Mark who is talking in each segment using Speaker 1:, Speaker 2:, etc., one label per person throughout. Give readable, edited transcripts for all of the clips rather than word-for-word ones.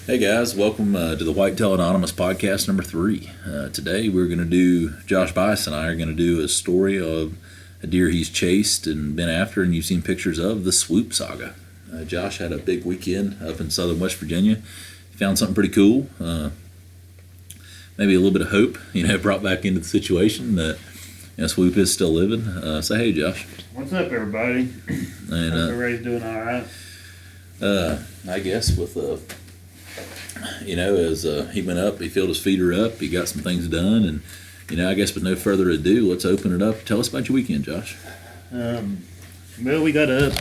Speaker 1: Hey guys, welcome to the Whitetail Anonymous podcast number 3. Today we're going to do, Josh Bice and I are going to do a story of a deer he's chased and been after, and you've seen pictures of, the Swoop Saga. Josh had a big weekend up in southern West Virginia. He found something pretty cool. Maybe a little bit of hope, brought back into the situation that Swoop is still living. Say hey, Josh.
Speaker 2: What's up, everybody?
Speaker 1: And
Speaker 2: Hope everybody's doing all right.
Speaker 1: I guess with as he went up, he filled his feeder up, he got some things done, and I guess with no further ado, let's open it up. Tell us about your weekend, Josh.
Speaker 2: Well, we got up.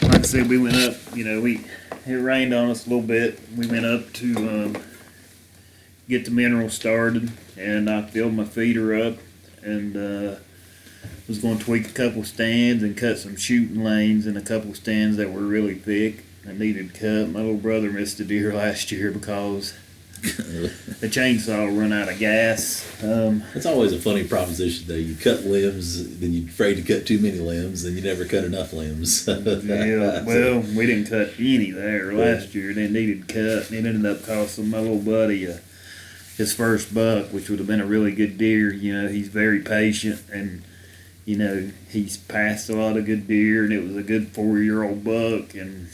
Speaker 2: Like I said, we went up. It rained on us a little bit. We went up to get the mineral started, and I filled my feeder up, and was going to tweak a couple stands and cut some shooting lanes in a couple stands that were really thick. I needed cut. My little brother missed a deer last year because the chainsaw run out of gas.
Speaker 1: It's always a funny proposition, though. You cut limbs, then you're afraid to cut too many limbs, and you never cut enough limbs.
Speaker 2: Yeah, well, we didn't cut any there last year. They needed cut. It ended up costing my little buddy his first buck, which would have been a really good deer. He's very patient, and he's passed a lot of good deer, and it was a good 4-year-old buck, and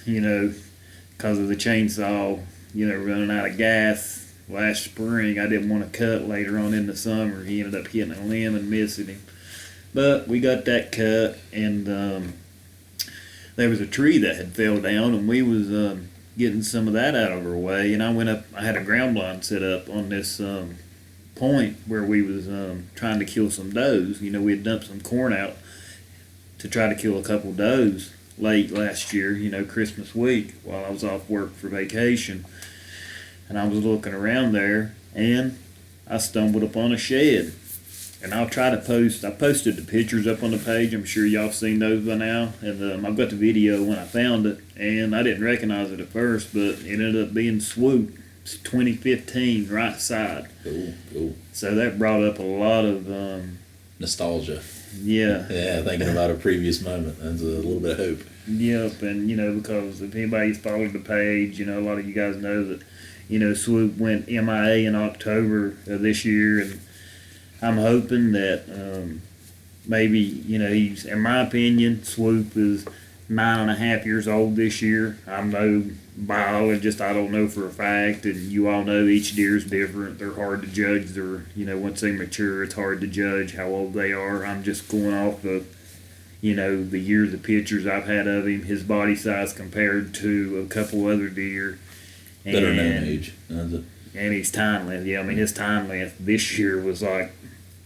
Speaker 2: because of the chainsaw, running out of gas last spring, I didn't want to cut later on in the summer. He ended up hitting a limb and missing him. But we got that cut, and there was a tree that had fell down, and we was getting some of that out of our way. And I went up, I had a ground blind set up on this point where we was trying to kill some does. We had dumped some corn out to try to kill a couple does late last year, Christmas week, while I was off work for vacation. And I was looking around there, and I stumbled upon a shed. And I posted the pictures up on the page. I'm sure y'all seen those by now. And I've got the video when I found it, and I didn't recognize it at first, but it ended up being Swoop. It's 2015, right side.
Speaker 1: Cool.
Speaker 2: So that brought up a lot of
Speaker 1: nostalgia.
Speaker 2: Yeah.
Speaker 1: Yeah, thinking about a previous moment. That's a little bit of hope.
Speaker 2: Yep, and because if anybody's followed the page, a lot of you guys know that, Swoop went MIA in October of this year, and I'm hoping that maybe, he's, in my opinion, Swoop is 9.5 years old this year. I'm no biologist, I don't know for a fact, and you all know each deer is different. They're hard to judge. They're, once they mature, it's hard to judge how old they are. I'm just going off of, the years of pictures I've had of him, his body size compared to a couple other deer.
Speaker 1: Better known age.
Speaker 2: And his time length. Yeah, his time length this year was like,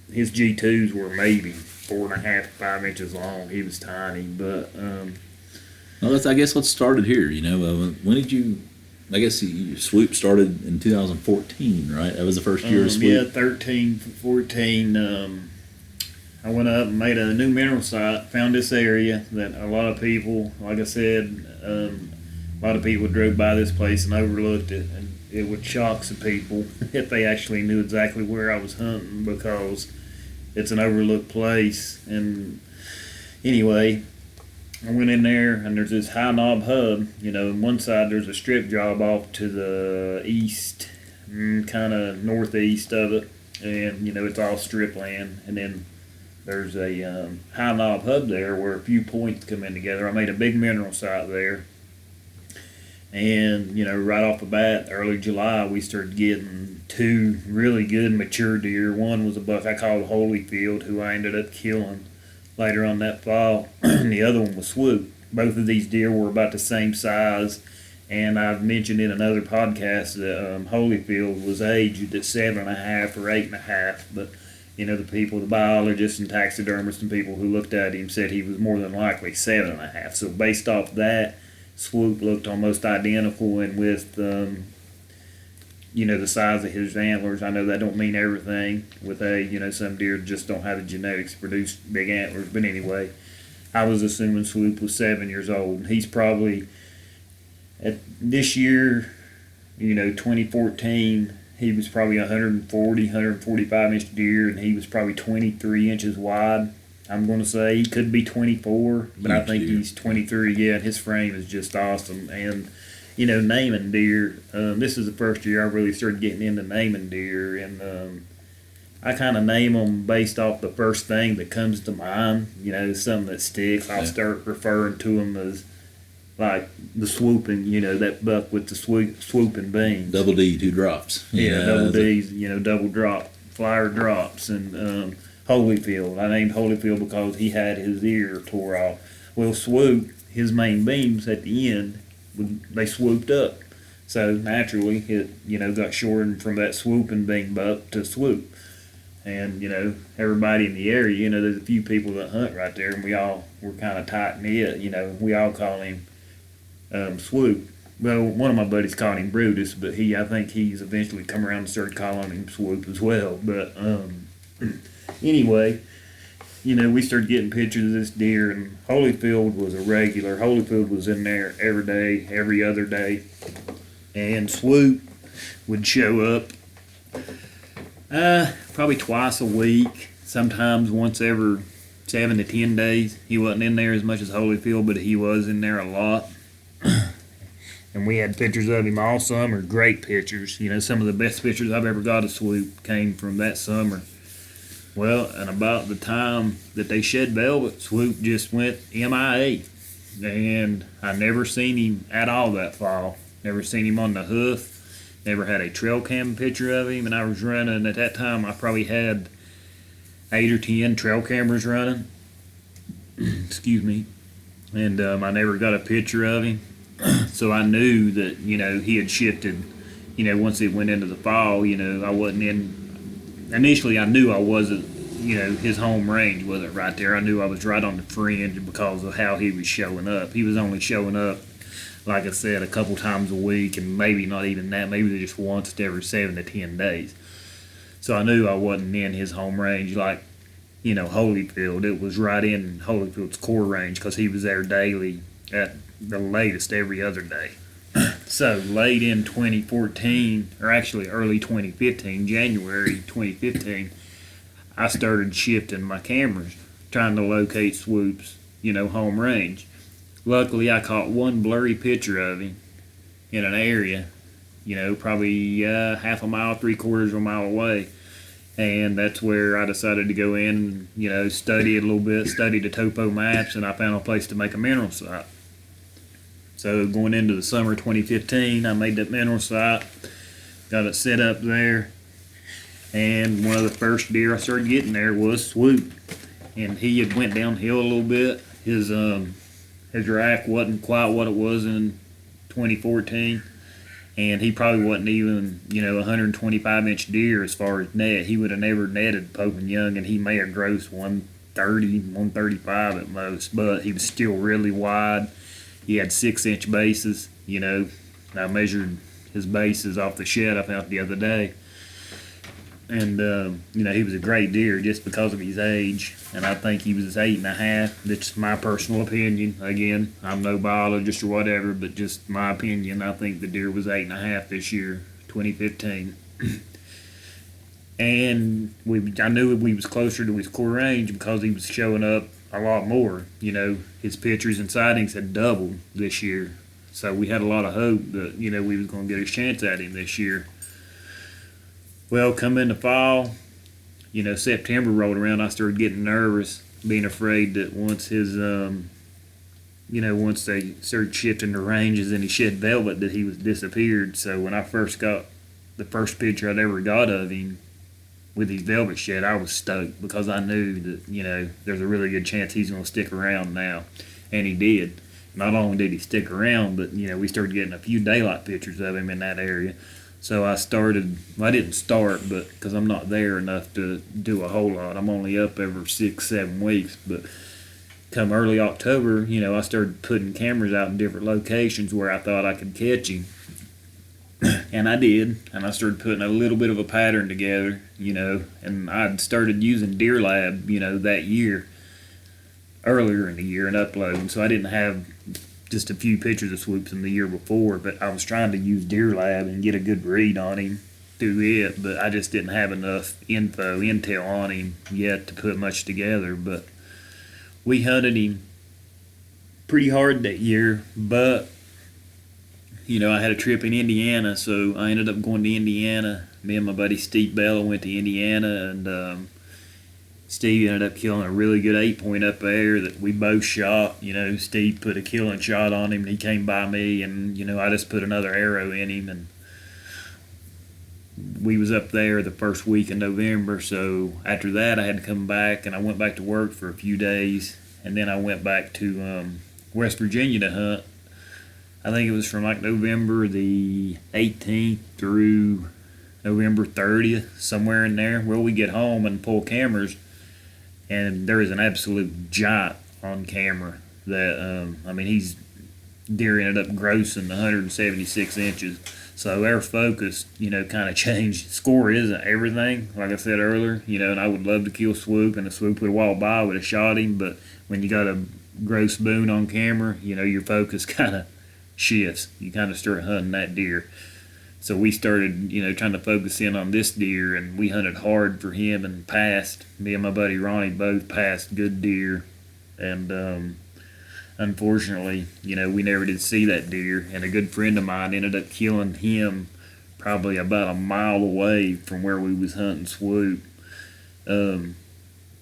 Speaker 2: his G2s were maybe 4.5 to 5 inches long. He was tiny, but
Speaker 1: well, I guess let's start it here. When did you? I guess Swoop started in 2014, right? That was the first year of Swoop.
Speaker 2: Yeah, 13, 14. I went up and made a new mineral site. Found this area that a lot of people, like I said, a lot of people drove by this place and overlooked it, and it would shock some people if they actually knew exactly where I was hunting, because it's an overlooked place. And anyway, I went in there, and there's this high knob hub. On one side there's a strip job off to the east, kind of northeast of it, and it's all strip land. And then there's a high knob hub there where a few points come in together. I made a big mineral site there, and right off the bat, early July, we started getting 2 really good mature deer. One was a buck I called Holyfield, who I ended up killing later on that fall. And the other one was Swoop. Both of these deer were about the same size, and I've mentioned in another podcast that Holyfield was aged at 7.5 or 8.5, but the people, the biologists and taxidermists and people who looked at him said he was more than likely 7.5. So based off that, Swoop looked almost identical, and with the size of his antlers. I know that don't mean everything with some deer just don't have the genetics to produce big antlers. But anyway, I was assuming Swoop was 7 years old. He's probably, at this year, 2014, he was probably 145 inch deer, and he was probably 23 inches wide. I'm going to say he could be 24, but I think he's 23. Yeah, and his frame is just awesome. And naming deer. This is the first year I really started getting into naming deer, and I kind of name them based off the first thing that comes to mind. Something that sticks. I'll start referring to them as like the swooping. That buck with the swooping beams.
Speaker 1: Double D, 2 drops.
Speaker 2: Double D's. Double drop, flyer drops, and Holyfield. I named Holyfield because he had his ear tore off. Well, Swoop, his main beams at the end, they swooped up. So naturally, it got shortened from that swooping beam buck to Swoop. And, everybody in the area, there's a few people that hunt right there, and we're kind of tight knit. We all call him Swoop. Well, one of my buddies called him Brutus, but I think he's eventually come around and started calling him Swoop as well. But anyway, we started getting pictures of this deer, and Holyfield was a regular. Holyfield was in there every day, every other day, and Swoop would show up probably twice a week, sometimes once every 7 to 10 days. He wasn't in there as much as Holyfield, but he was in there a lot. And we had pictures of him all summer, great pictures. Some of the best pictures I've ever got of Swoop came from that summer. Well, and about the time that they shed velvet, Swoop just went MIA. And I never seen him at all that fall. Never seen him on the hoof. Never had a trail cam picture of him. And I was running, at that time, I probably had 8 or 10 trail cameras running. Excuse me. And I never got a picture of him. So I knew that, he had shifted, once it went into the fall, I wasn't in. Initially, I knew I wasn't, his home range wasn't right there. I knew I was right on the fringe because of how he was showing up. He was only showing up, like I said, a couple times a week, and maybe not even that, maybe just once every 7 to 10 days. So I knew I wasn't in his home range like, Holyfield. It was right in Holyfield's core range because he was there daily at the latest every other day. So late in 2014, or actually early 2015, January 2015, I started shifting my cameras, trying to locate Swoop's, home range. Luckily, I caught one blurry picture of him in an area, probably half a mile, 3/4 of a mile away. And that's where I decided to go in and, study it a little bit, study the topo maps, and I found a place to make a mineral site. So going into the summer 2015, I made that mineral site, got it set up there, and one of the first deer I started getting there was Swoop. And he had went downhill a little bit. His rack wasn't quite what it was in 2014, and he probably wasn't even, 125-inch deer as far as net. He would have never netted Pope and Young, and he may have grossed 130, 135 at most, but he was still really wide. He had 6-inch bases, I measured his bases off the shed I found the other day. And, he was a great deer just because of his age. And I think he was 8.5. That's my personal opinion. Again, I'm no biologist or whatever, but just my opinion. I think the deer was 8.5 this year, 2015. And I knew we was closer to his core range because he was showing up a lot more. His pictures and sightings had doubled this year. So we had a lot of hope that, we was going to get a chance at him this year. Well, come in the fall, September rolled around, I started getting nervous, being afraid that once his, once they started shifting the ranges and he shed velvet, that he was disappeared. So when I first got the first picture I'd ever got of him with his velvet shed, I was stoked because I knew that, there's a really good chance he's going to stick around now. And he did. Not only did he stick around, but, we started getting a few daylight pictures of him in that area. So I didn't start, but because I'm not there enough to do a whole lot. I'm only up every 6-7 weeks. But come early October, I started putting cameras out in different locations where I thought I could catch him. And I did. And I started putting a little bit of a pattern together, and I'd started using Deer Lab, that year, earlier in the year, and uploading. So I didn't have just a few pictures of Swoops in the year before, but I was trying to use Deer Lab and get a good read on him through it, but I just didn't have enough intel on him yet to put much together. But we hunted him pretty hard that year, but I had a trip in Indiana, so I ended up going to Indiana. Me and my buddy Steve Bella went to Indiana, and Steve ended up killing a really good 8-point up there that we both shot. Steve put a killing shot on him, and he came by me, and I just put another arrow in him, and we was up there the first week in November. So after that, I had to come back, and I went back to work for a few days, and then I went back to West Virginia to hunt. I think it was from like November the 18th through November 30th, somewhere in there. Well, we get home and pull cameras, and there is an absolute giant on camera that, he's deer ended up grossing 176 inches. So our focus, kind of changed. Score isn't everything, like I said earlier, and I would love to kill Swoop, and if Swoop would have walked by, I would have shot him. But when you got a gross boon on camera, your focus kind of shifts. You kind of start hunting that deer. So we started, trying to focus in on this deer, and we hunted hard for him and passed. Me and my buddy Ronnie both passed good deer, and unfortunately, we never did see that deer. And a good friend of mine ended up killing him probably about a mile away from where we was hunting Swoop.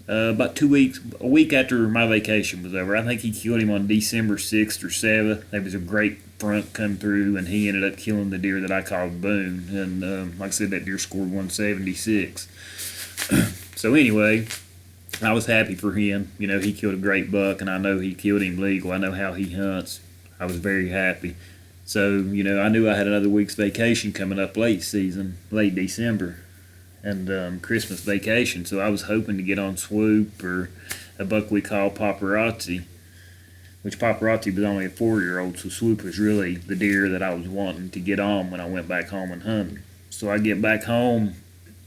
Speaker 2: About a week after my vacation was over. I think he killed him on December 6th or 7th. There was a great front come through, and he ended up killing the deer that I called Boone. And like I said, that deer scored 176. So anyway, I was happy for him. He killed a great buck, and I know he killed him legal. I know how he hunts. I was very happy. So, I knew I had another week's vacation coming up late December, and Christmas vacation. So I was hoping to get on Swoop or a buck we call Paparazzi, which Paparazzi was only a 4-year-old, so Swoop was really the deer that I was wanting to get on when I went back home and hunted. So I get back home.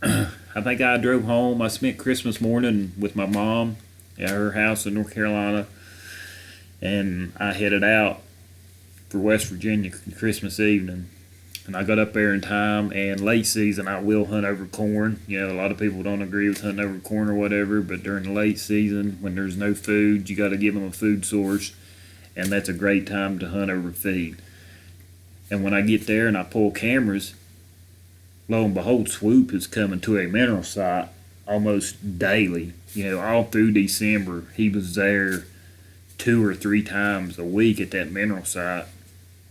Speaker 2: I think I drove home. I spent Christmas morning with my mom at her house in North Carolina, and I headed out for West Virginia Christmas evening. And I got up there in time, and late season I will hunt over corn. A lot of people don't agree with hunting over corn or whatever, but during the late season when there's no food, you got to give them a food source, and that's a great time to hunt over feed. And when I get there and I pull cameras, lo and behold, Swoop is coming to a mineral site almost daily. All through December, he was there 2 or 3 times a week at that mineral site,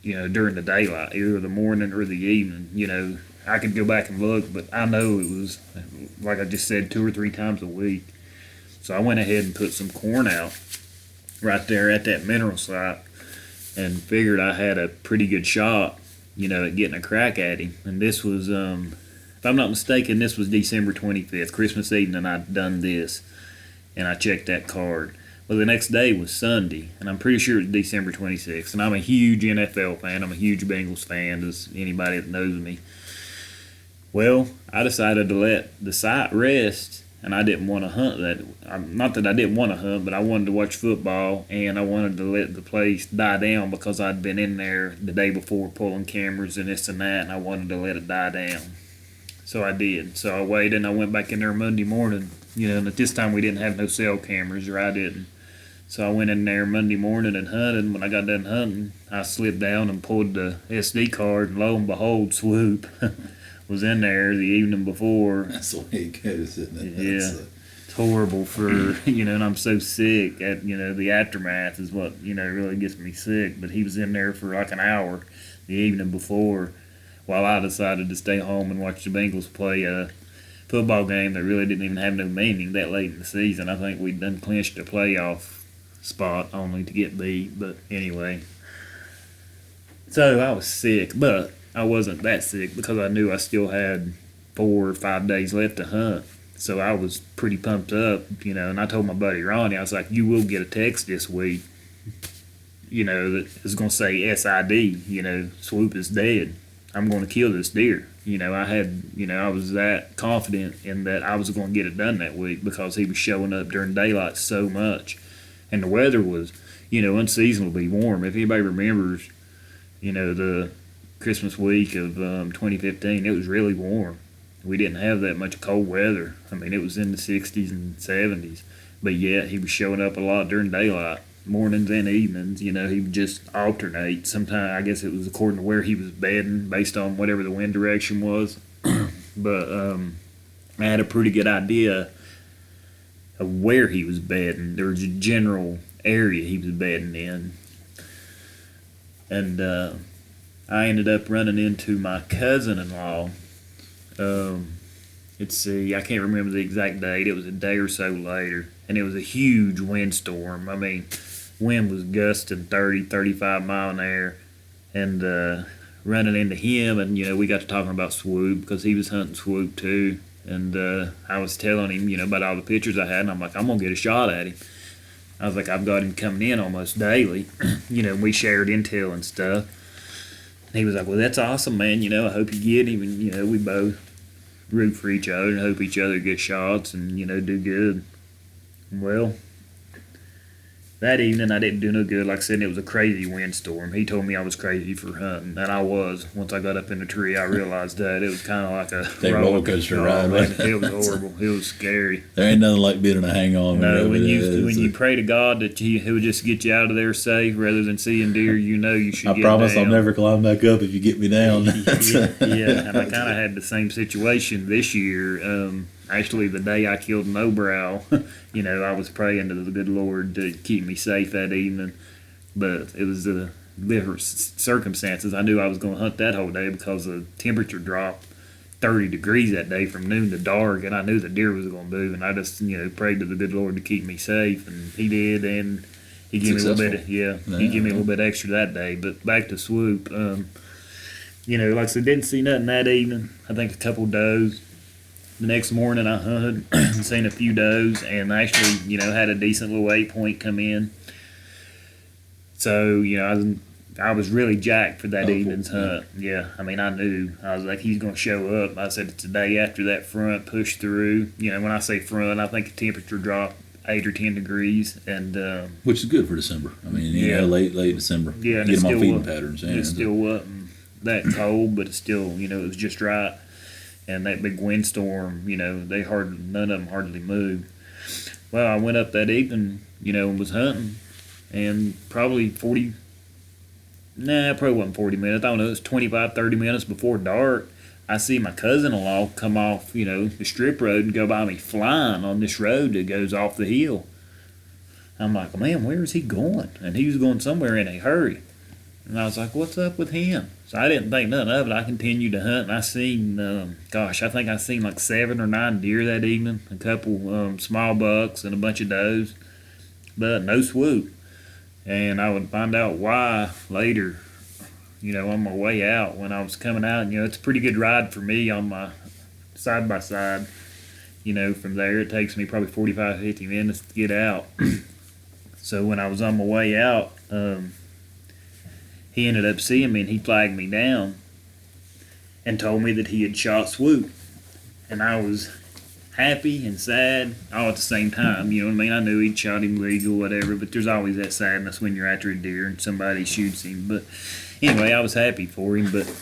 Speaker 2: during the daylight, either the morning or the evening. I could go back and look, but I know it was, like I just said, 2 or 3 times a week. So I went ahead and put some corn out right there at that mineral site and figured I had a pretty good shot, at getting a crack at him. And this was, if I'm not mistaken, this was December 25th, Christmas evening, I'd done this, and I checked that card. Well, the next day was Sunday, and I'm pretty sure it was December 26th. And I'm a huge NFL fan. I'm a huge Bengals fan, as anybody that knows me. Well, I decided to let the site rest, and I didn't want to hunt that. Not that I didn't want to hunt, but I wanted to watch football, and I wanted to let the place die down because I'd been in there the day before pulling cameras and this and that, and I wanted to let it die down. So I did. So I waited, and I went back in there Monday morning. And at this time we didn't have no cell cameras, or I didn't. So I went in there Monday morning and hunted. When I got done hunting, I slipped down and pulled the SD card, and lo and behold, Swoop was in there the evening before.
Speaker 1: That's the way it goes, isn't it?
Speaker 2: Yeah. It's horrible for, and I'm so sick at, the aftermath is what, really gets me sick. But he was in there for like an hour the evening before while I decided to stay home and watch the Bengals play a football game that really didn't even have no meaning that late in the season. I think we'd done clinched a playoff spot only to get beat, but anyway. So I was sick, but I wasn't that sick because I knew I still had 4 or 5 days left to hunt. So I was pretty pumped up, and I told my buddy Ronnie, I was like, you will get a text this week, that is going to say SID, Swoop is dead. I'm going to kill this deer. I was that confident in that I was going to get it done that week because he was showing up during daylight so much. And the weather was, unseasonably warm. If anybody remembers, the Christmas week of 2015, it was really warm. We didn't have that much cold weather. It was in the 60s and 70s. But yet, he was showing up a lot during daylight. mornings and evenings. He would just alternate. Sometimes I guess it was according to where he was bedding, based on whatever the wind direction was. But I had a pretty good idea of where he was bedding. There was a general area he was bedding in, and I ended up running into my cousin-in-law. Let's see, I can't remember the exact date. It was a day or so later, and it was a huge windstorm. I mean, wind was gusting 30, 35 mile an hour, and running into him, and we got to talking about swoop because he was hunting swoop too, and I was telling him about all the pictures I had, and I'm like, I'm gonna get a shot at him. I was like, I've got him coming in almost daily. We shared intel and stuff. And he was like, well, that's awesome, man. I hope you get him, and we both root for each other and hope each other get shots and do good. Well, that evening I didn't do no good. Like I said, it was a crazy windstorm. He told me I was crazy for hunting, and I was. Once I got up in the tree, I realized that it was kind of like a
Speaker 1: roller coaster ride.
Speaker 2: It was horrible. It was scary.
Speaker 1: There ain't nothing like being in a hang on.
Speaker 2: No, when you pray to God that he would just get you out of there safe rather than seeing deer, you should.
Speaker 1: I promise I'll never climb back up if you get me down.
Speaker 2: yeah, and I kind of had the same situation this year. Actually, the day I killed no brow, I was praying to the good Lord to keep me safe that evening. But it was different circumstances. I knew I was going to hunt that whole day because the temperature dropped 30 degrees that day from noon to dark, and I knew the deer was going to move. And I just, prayed to the good Lord to keep me safe, and He did. And He gave me a little bit. He gave me a little bit extra that day. But back to swoop, like I said, didn't see nothing that evening. I think a couple does. The next morning I hunted and seen a few does, and actually, had a decent little 8-point come in. So, I was really jacked for that evening's hunt. Yeah, I mean, I knew. I was like, he's going to show up. I said, it's a day after that front pushed through. When I say front, I think the temperature dropped 8 or 10 degrees. And
Speaker 1: which is good for December. I mean, late December.
Speaker 2: Yeah, and
Speaker 1: get them on feeding patterns.
Speaker 2: It still wasn't that cold, but it still, it was just right. And that big windstorm, none of them hardly moved. Well, I went up that evening, and was hunting, and probably probably wasn't 40 minutes. I don't know, it was 25, 30 minutes before dark. I see my cousin-in-law come off, the strip road and go by me flying on this road that goes off the hill. I'm like, man, where is he going? And he was going somewhere in a hurry. And I was like, what's up with him? So I didn't think nothing of it. I continued to hunt, and I seen, I think I seen like 7 or 9 deer that evening, a couple small bucks and a bunch of does, but no swoop. And I would find out why later, on my way out. When I was coming out, it's a pretty good ride for me on my side-by-side. From there, it takes me probably 45, 50 minutes to get out. So when I was on my way out, he ended up seeing me, and he flagged me down and told me that he had shot swoop. And I was happy and sad all at the same time. You know what I mean? I knew he'd shot him legal, whatever, but there's always that sadness when you're after a deer and somebody shoots him. But anyway, I was happy for him. But,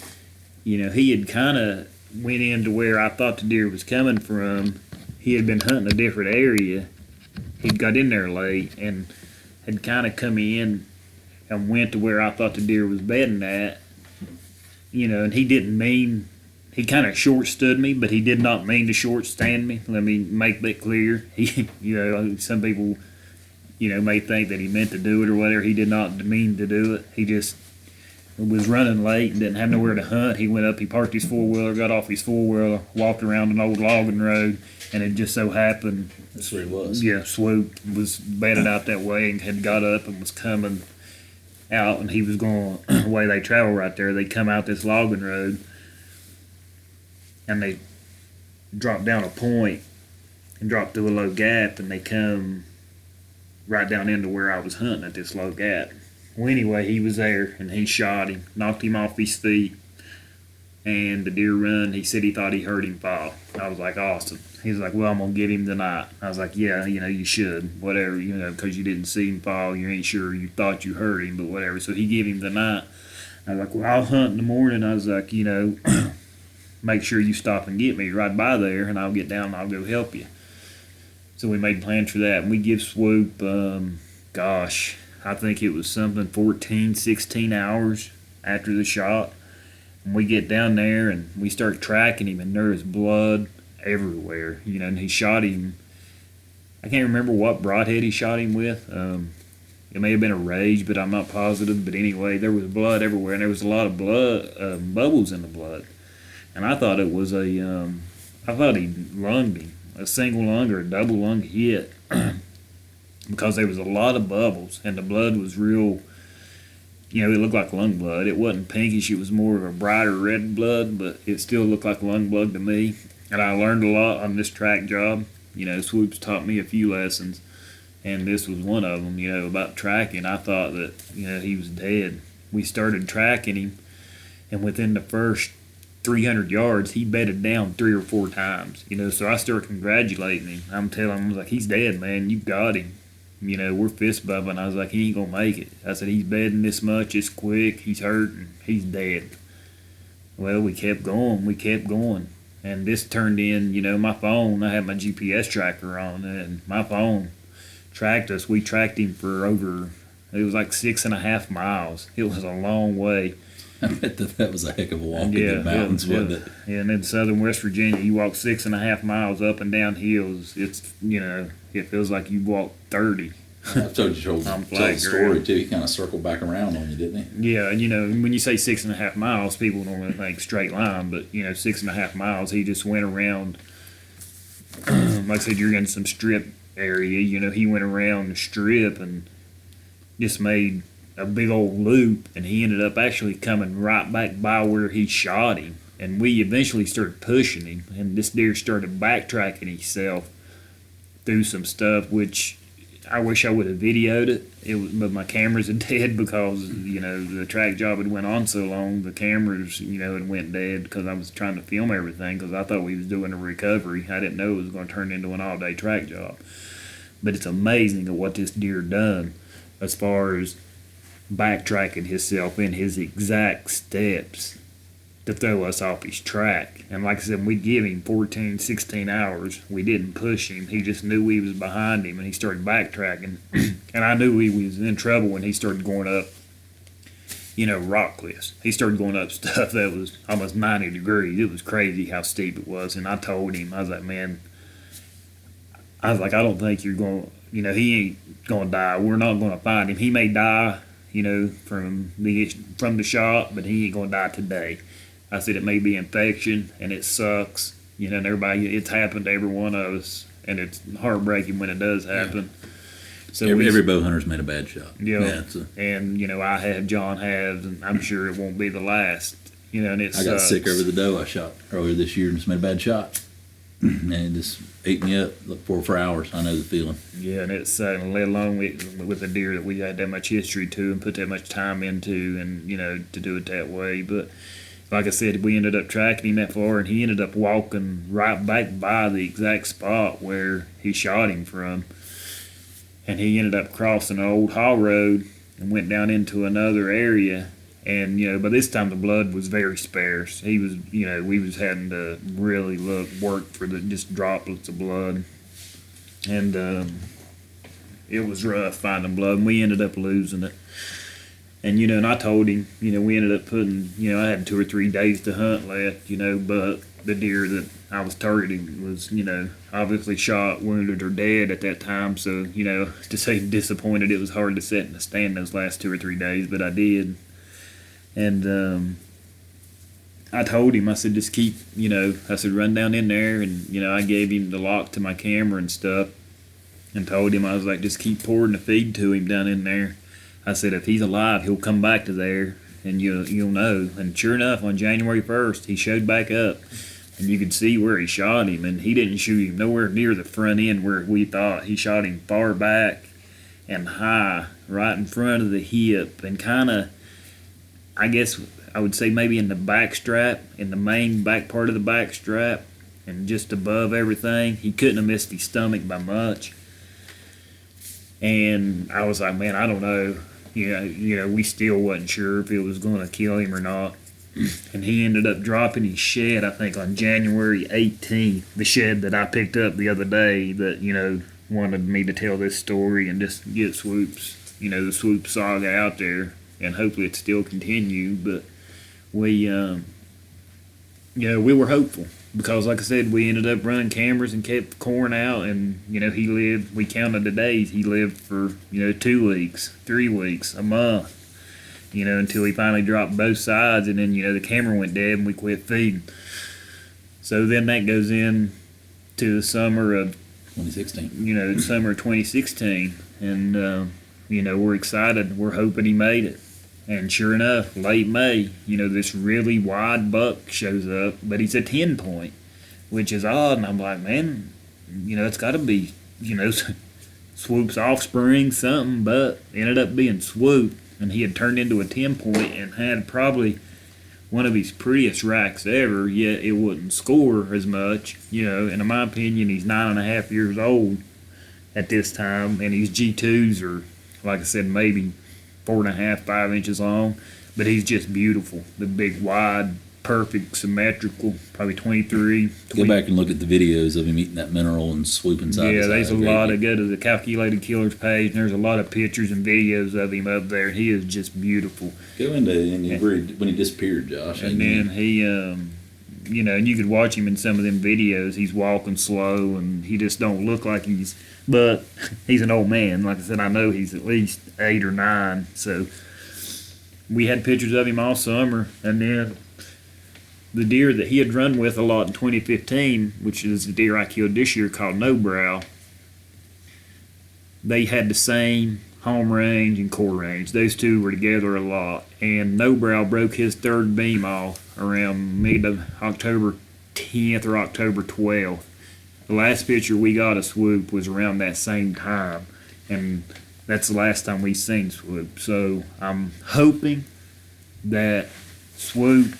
Speaker 2: he had kind of went into where I thought the deer was coming from. He had been hunting a different area. He'd got in there late and had kind of come in and went to where I thought the deer was bedding at, and he didn't mean, he kind of short stood me, but he did not mean to short stand me. Let me make that clear. He, some people, may think that he meant to do it or whatever. He did not mean to do it. He just was running late and didn't have nowhere to hunt. He went up, he parked his four-wheeler, got off his four-wheeler, walked around an old logging road, and it just so happened.
Speaker 1: That's where he was.
Speaker 2: Yeah, swoop was bedded out that way and had got up and was coming out, and he was going the way they travel right there. They come out this logging road, and they drop down a point and drop through a low gap, and they come right down into where I was hunting at this low gap. Well, anyway, he was there, and he shot him, knocked him off his feet, and the deer run. He said he thought he heard him fall. I was like, awesome. He was like, well, I'm going to get him tonight. I was like, yeah, you should, whatever, because you didn't see him fall. You ain't sure. You thought you heard him, but whatever. So he gave him the night. I was like, well, I'll hunt in the morning. I was like, make sure you stop and get me right by there, and I'll get down and I'll go help you. So we made plans for that, and we give swoop, I think it was something 14, 16 hours after the shot. And we get down there and we start tracking him, and there is blood everywhere. And he shot him. I can't remember what broadhead he shot him with. It may have been a Rage, but I'm not positive. But anyway, there was blood everywhere, and there was a lot of blood, bubbles in the blood. And I thought it was I thought he lunged him, a single lung or a double lung hit, because there was a lot of bubbles, and the blood was real. It looked like lung blood. It wasn't pinkish. It was more of a brighter red blood, but it still looked like lung blood to me. And I learned a lot on this track job. Swoop's taught me a few lessons, and this was one of them, about tracking. I thought that, he was dead. We started tracking him, and within the first 300 yards, he bedded down 3 or 4 times, so I started congratulating him. I'm telling him, I was like, he's dead, man. You got him. We're fist bumping. I was like, he ain't going to make it. I said, he's bedding this much. It's quick. He's hurting. He's dead. Well, we kept going. And this turned in, my phone. I had my GPS tracker on, and my phone tracked us. We tracked him for it was like 6.5 miles. It was a long way.
Speaker 1: I bet that was a heck of a walk in the mountains, wasn't it?
Speaker 2: Yeah, and in southern West Virginia, you walk 6.5 miles up and down hills. It's, it feels like you walked 30.
Speaker 1: I've told the story too. He kind of circled back around on you, didn't he?
Speaker 2: Yeah, and when you say 6.5 miles, people normally think straight line, but 6.5 miles, he just went around. Like I said, you're in some strip area. He went around the strip and just made a big old loop, and he ended up actually coming right back by where he shot him. And we eventually started pushing him, and this deer started backtracking himself through some stuff, which I wish I would have videoed it. But my cameras are dead because the track job had went on so long. The cameras had went dead because I was trying to film everything because I thought we was doing a recovery. I didn't know it was going to turn into an all-day track job. But it's amazing at what this deer done as far as backtracking himself in his exact steps to throw us off his track. And like I said, we give him 14, 16 hours. We didn't push him. He just knew we was behind him, and he started backtracking. And I knew he was in trouble when he started going up, rock cliffs. He started going up stuff that was almost 90 degrees. It was crazy how steep it was. And I told him, I was like, man, I don't think you're going to, he ain't going to die. We're not going to find him. He may die, from the shot, but he ain't going to die today. I said it may be infection, and it sucks. And everybody, it's happened to every one of us, and it's heartbreaking when it does happen.
Speaker 1: Yeah. So every bow hunter's made a bad shot.
Speaker 2: And John has, and I'm sure it won't be the last. And it sucks.
Speaker 1: I got sick over the doe I shot earlier this year and just made a bad shot. And it just ate me up for hours. I know the feeling.
Speaker 2: Yeah, and it's let alone with a deer that we had that much history to and put that much time into, and to do it that way. But like I said, we ended up tracking him that far, and he ended up walking right back by the exact spot where he shot him from. And he ended up crossing an old haul road and went down into another area. And, by this time the blood was very sparse. He was, we was having to really work for just droplets of blood. And it was rough finding blood, and we ended up losing it. And, and I told him, we ended up putting, I had 2 or 3 days to hunt left, but the deer that I was targeting was, obviously shot, wounded, or dead at that time. So, to say disappointed, it was hard to sit in the stand those last 2 or 3 days, but I did. And I told him, I said, just keep, I said, run down in there. And, I gave him the lock to my camera and stuff, and told him, I was like, just keep pouring the feed to him down in there. I said, if he's alive, he'll come back to there, and you'll know. And sure enough, on January 1st, he showed back up, and you could see where he shot him. And he didn't shoot him nowhere near the front end where we thought. He shot him far back and high, right in front of the hip, and kind of, I guess I would say maybe in the back strap, in the main back part of the back strap, and just above everything. He couldn't have missed his stomach by much. And I was like, man, I don't know. We still wasn't sure if it was going to kill him or not. And he ended up dropping his shed, I think, on January 18th. The shed that I picked up the other day that, wanted me to tell this story and just get Swoop's, the Swoop Saga out there, and hopefully it still continue. But we we were hopeful because, like I said, we ended up running cameras and kept corn out, and we counted the days he lived for 2 weeks, 3 weeks, a month, until he finally dropped both sides, and then the camera went dead and we quit feeding. So then that goes in to the summer of
Speaker 1: 2016.
Speaker 2: Summer of 2016, and we're excited. We're hoping he made it. And sure enough, late May, this really wide buck shows up, but he's a 10 point, which is odd. And I'm like, man, it's got to be, Swoop's offspring, something, but ended up being Swoop. And he had turned into a 10 point and had probably one of his prettiest racks ever, yet it wouldn't score as much. And in my opinion, he's 9.5 years old at this time, and his G2s are, like I said, maybe 4.5, 5 inches long, but he's just beautiful. The big, wide, perfect, symmetrical, probably 23.
Speaker 1: Go back and look at the videos of him eating that mineral and swooping side to side.
Speaker 2: Yeah, there's a lot of go to the Calculated Killers page, and there's a lot of pictures and videos of him up there. He is just beautiful.
Speaker 1: Go into when he disappeared, Josh.
Speaker 2: And then he, and you could watch him in some of them videos. He's walking slow, and he just don't look like but he's an old man. Like I said, I know he's at least 8 or 9. So we had pictures of him all summer, and then the deer that he had run with a lot in 2015, which is the deer I killed this year called No Brow, they had the same home range and core range. Those two were together a lot, and No Brow broke his third beam off around mid-October 10th or October 12th. The last picture we got of Swoop was around that same time, and that's the last time we seen Swoop. So I'm hoping that Swoop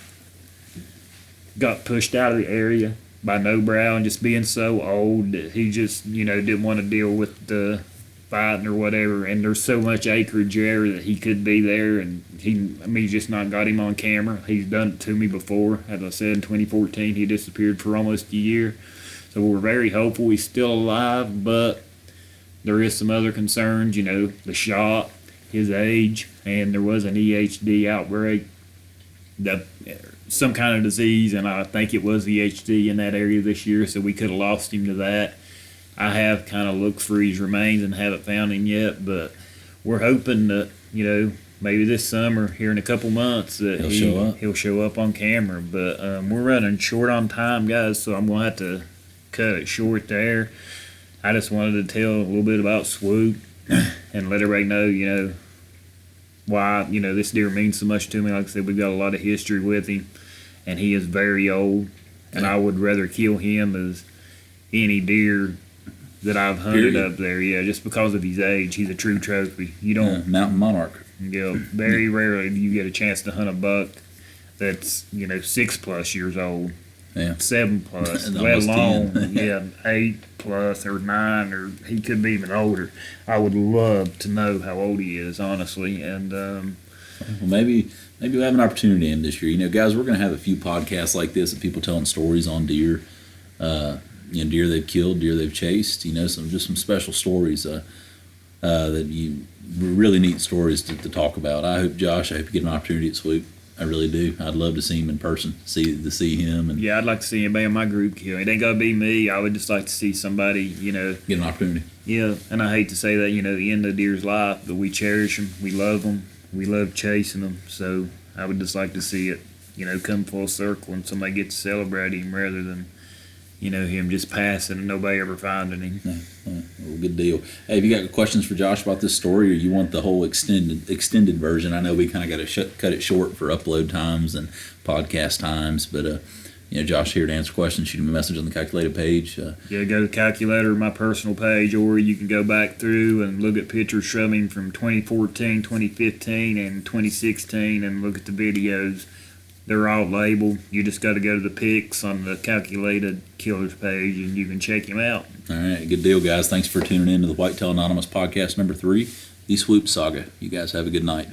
Speaker 2: got pushed out of the area by No Brow and just being so old that he just, didn't want to deal with the fighting or whatever. And there's so much acreage there that he could be there, and he just not got him on camera. He's done it to me before. As I said, in 2014, he disappeared for almost a year. So we're very hopeful he's still alive, but there is some other concerns, the shot, his age, and there was an EHD outbreak, some kind of disease, and I think it was EHD in that area this year, so we could have lost him to that. I have kind of looked for his remains and haven't found him yet, but we're hoping that, maybe this summer, here in a couple months, that he'll show up on camera. But we're running short on time, guys, so I'm going to have to cut it short there. I just wanted to tell a little bit about Swoop and let everybody know, why, this deer means so much to me. Like I said, we've got a lot of history with him, and he is very old, and I would rather kill him as any deer that I've hunted up there. Yeah, just because of his age. He's a true trophy. You don't
Speaker 1: mountain monarch.
Speaker 2: Very rarely do you get a chance to hunt a buck that's 6+ years old.
Speaker 1: Yeah.
Speaker 2: 7+, let alone 8+ or 9, or he could be even older. I would love to know how old he is, honestly. And
Speaker 1: well, maybe we'll have an opportunity in this year. Guys, we're going to have a few podcasts like this of people telling stories on deer. Deer they've killed, deer they've chased. Some special stories that you really neat stories to talk about. I hope you get an opportunity at Swoop. I really do. I'd love to see him in person, see him. And
Speaker 2: yeah, I'd like to see anybody in my group kill. It ain't got to be me. I would just like to see somebody,
Speaker 1: get an opportunity.
Speaker 2: Yeah, and I hate to say that, the end of the deer's life, but we cherish them. We love them. We love chasing them. So I would just like to see it, come full circle and somebody gets to celebrate him rather than, him just passing and nobody ever finding him.
Speaker 1: Yeah, well, good deal. Hey, have you got questions for Josh about this story, or you want the whole extended version? I know we kind of got to cut it short for upload times and podcast times, but Josh here to answer questions. Shoot him a message on the Calculated page.
Speaker 2: Go to the Calculator, my personal page, or you can go back through and look at pictures from him from 2014, 2015, and 2016, and look at the videos. They're all labeled. You just got to go to the pics on the Calculated Killers page, and you can check him out.
Speaker 1: All right, good deal, guys. Thanks for tuning in to the Whitetail Anonymous podcast number 3, the Swoop Saga. You guys have a good night.